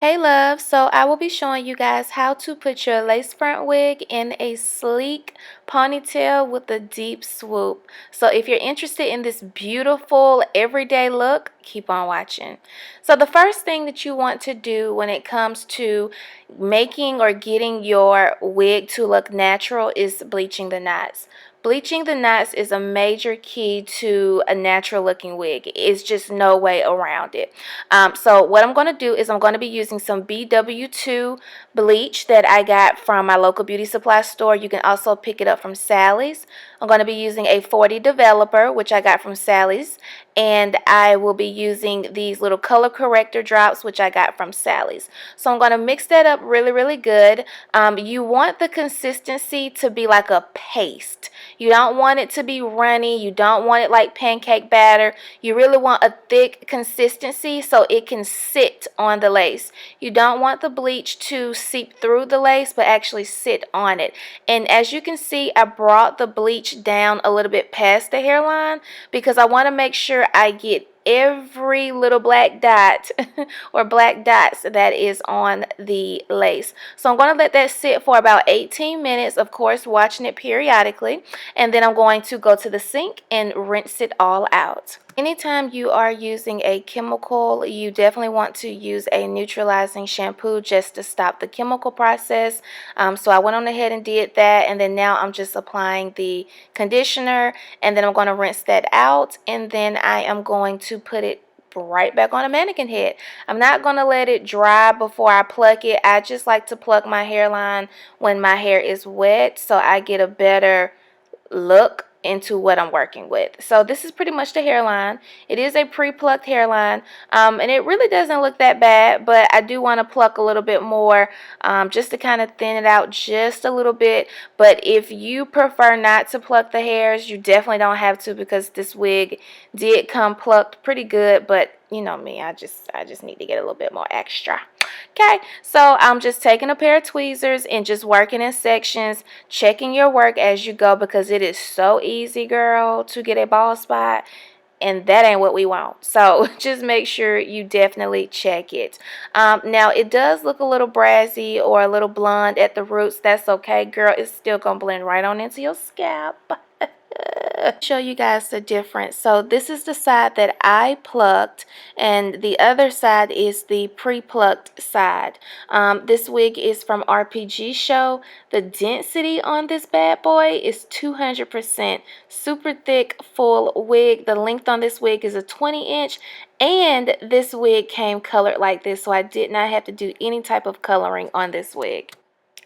Hey love, so I will be showing you guys how to put your lace front wig in a sleek ponytail with a deep swoop. So if you're interested in this beautiful everyday look, keep on watching. So the first thing that you want to do when it comes to making or getting your wig to look natural is bleaching the knots. Bleaching the knots is a major key to a natural looking wig. It's just no way around it. So what I'm going to do is I'm going to be using some BW2 bleach that I got from my local beauty supply store. You can also pick it up from Sally's. I'm going to be using a 40 developer, which I got from Sally's. And I will be using these little color corrector drops, which I got from Sally's. So I'm going to mix that up really, really good. You want the consistency to be like a paste. You don't want it to be runny. You don't want it like pancake batter. You really want a thick consistency so it can sit on the lace. You don't want the bleach to seep through the lace, but actually sit on it. And as you can see, I brought the bleach down a little bit past the hairline because I want to make sure I get every little black dot or black dots that is on the lace. So I'm going to let that sit for about 18 minutes, of course, watching it periodically, and then I'm going to go to the sink and rinse it all out. Anytime you are using a chemical, you definitely want to use a neutralizing shampoo just to stop the chemical process. So I went on ahead and did that, and then now I'm just applying the conditioner, and then I'm going to rinse that out, and then I am going to put it right back on a mannequin head. I'm not going to let it dry before I pluck it. I just like to pluck my hairline when my hair is wet so I get a better look into what I'm working with. So this is pretty much the hairline. It is a pre-plucked hairline, and it really doesn't look that bad, but I do want to pluck a little bit more, just to kind of thin it out just a little bit. But if you prefer not to pluck the hairs, you definitely don't have to, because this wig did come plucked pretty good, but you know me, I just need to get a little bit more extra. Okay, so I'm just taking a pair of tweezers and just working in sections, checking your work as you go, because it is so easy, girl, to get a bald spot, and that ain't what we want. So just make sure you definitely check it. Now, it does look a little brassy or a little blonde at the roots. That's okay, girl. It's still going to blend right on into your scalp. Show you guys the difference. So this is the side that I plucked, and the other side is the pre-plucked side. This wig is from RpgShow. The density on this bad boy is 200%. Super thick, full wig. The length on this wig is a 20-inch, and this wig came colored like this, so I did not have to do any type of coloring on this wig.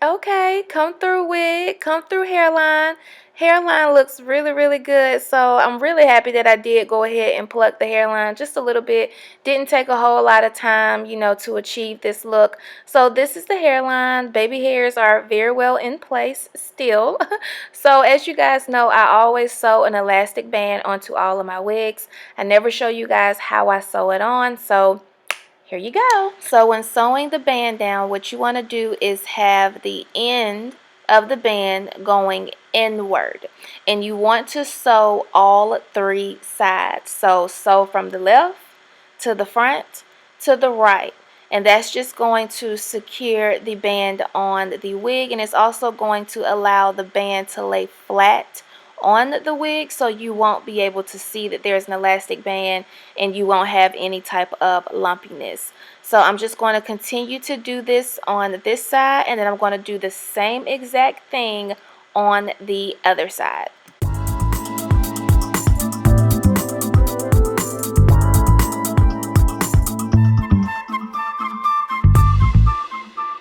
Okay, come through wig, come through hairline. Hairline looks really, really good. So I'm really happy that I did go ahead and pluck the hairline just a little bit. Didn't take a whole lot of time, you know, to achieve this look. So this is the hairline. Baby hairs are very well in place still. So as you guys know, I always sew an elastic band onto all of my wigs. I never show you guys how I sew it on. So here you go. So when sewing the band down, what you want to do is have the end of the band going inward. And you want to sew all three sides. So sew from the left to the front to the right. And that's just going to secure the band on the wig. And it's also going to allow the band to lay flat on the wig, so you won't be able to see that there's an elastic band, and you won't have any type of lumpiness. So I'm just going to continue to do this on this side, and then I'm going to do the same exact thing on the other side.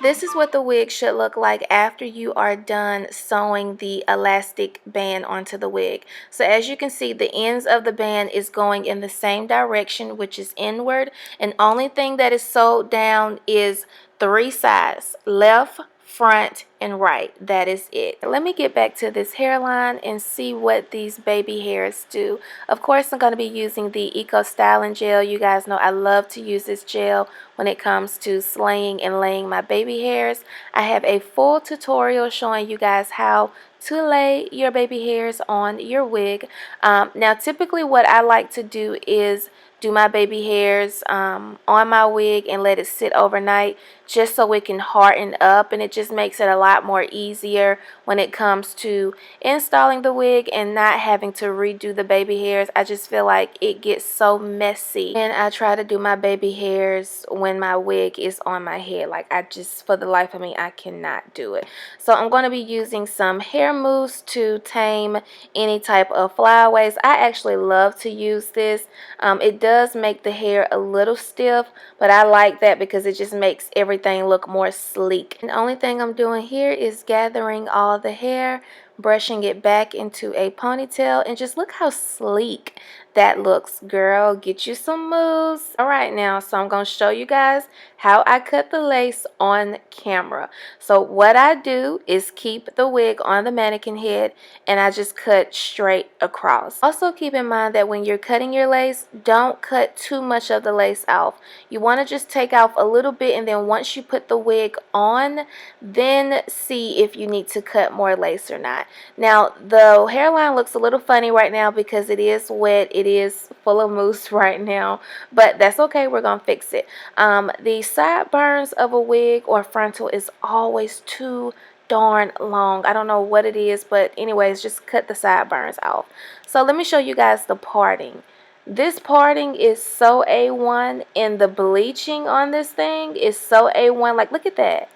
This is what the wig should look like after you are done sewing the elastic band onto the wig. So as you can see, the ends of the band is going in the same direction, which is inward, and only thing that is sewed down is three sides: left, front, and right. That is it. Let me get back to this hairline and see what these baby hairs do. Of course, I'm going to be using the Eco Styling Gel. You guys know I love to use this gel when it comes to slaying and laying my baby hairs. I have a full tutorial showing you guys how to lay your baby hairs on your wig. Now, typically what I like to do is do my baby hairs on my wig and let it sit overnight just so it can harden up, and it just makes it a lot more easier when it comes to installing the wig and not having to redo the baby hairs. I just feel like it gets so messy, and I try to do my baby hairs when my wig is on my head. Like, I just, for the life of me, I cannot do it. So I'm going to be using some hair mousse to tame any type of flyaways. I actually love to use this. It does make the hair a little stiff, but I like that because it just makes everything look more sleek. And the only thing I'm doing here is gathering all the hair, brushing it back into a ponytail, and just look how sleek that looks. Girl, get you some moves. All right, now, so I'm going to show you guys how I cut the lace on camera. So what I do is keep the wig on the mannequin head, and I just cut straight across. Also, keep in mind that when you're cutting your lace, don't cut too much of the lace off. You want to just take off a little bit, and then once you put the wig on, then see if you need to cut more lace or not. Now, the hairline looks a little funny right now because it is wet. It is full of mousse right now, but that's okay. We're going to fix it. The sideburns of a wig or frontal is always too darn long. I don't know what it is, but anyways, just cut the sideburns off. So let me show you guys the parting. This parting is so A1, and the bleaching on this thing is so A1. Like, look at that.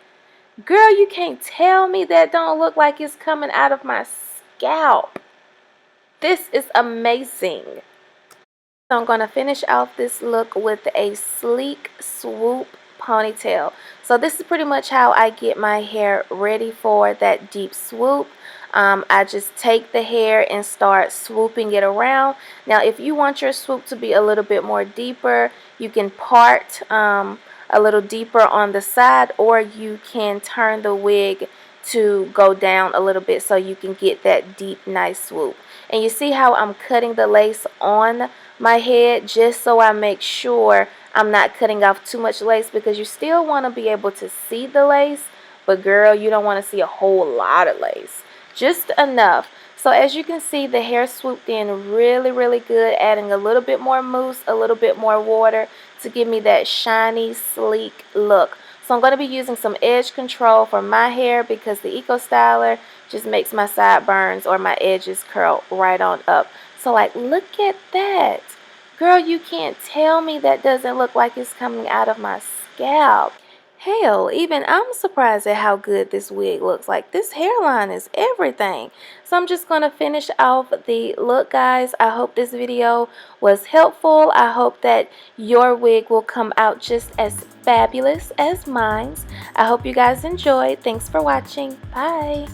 Girl, you can't tell me that don't look like it's coming out of my scalp. This is amazing. So I'm going to finish off this look with a sleek swoop ponytail. So this is pretty much how I get my hair ready for that deep swoop. I just take the hair and start swooping it around. Now, if you want your swoop to be a little bit more deeper, you can part a little deeper on the side, or you can turn the wig to go down a little bit so you can get that deep, nice swoop. And you see how I'm cutting the lace on my head just so I make sure I'm not cutting off too much lace, because you still want to be able to see the lace, but girl, you don't want to see a whole lot of lace, just enough. So as you can see, the hair swooped in really, really good, adding a little bit more mousse, a little bit more water to give me that shiny, sleek look. So I'm going to be using some edge control for my hair because the Eco Styler just makes my sideburns or my edges curl right on up. So like, look at that. Girl, you can't tell me that doesn't look like it's coming out of my scalp. Hell, even I'm surprised at how good this wig looks. Like, this hairline is everything. So I'm just going to finish off the look, guys. I hope this video was helpful. I hope that your wig will come out just as fabulous as mine. I hope you guys enjoyed. Thanks for watching. Bye.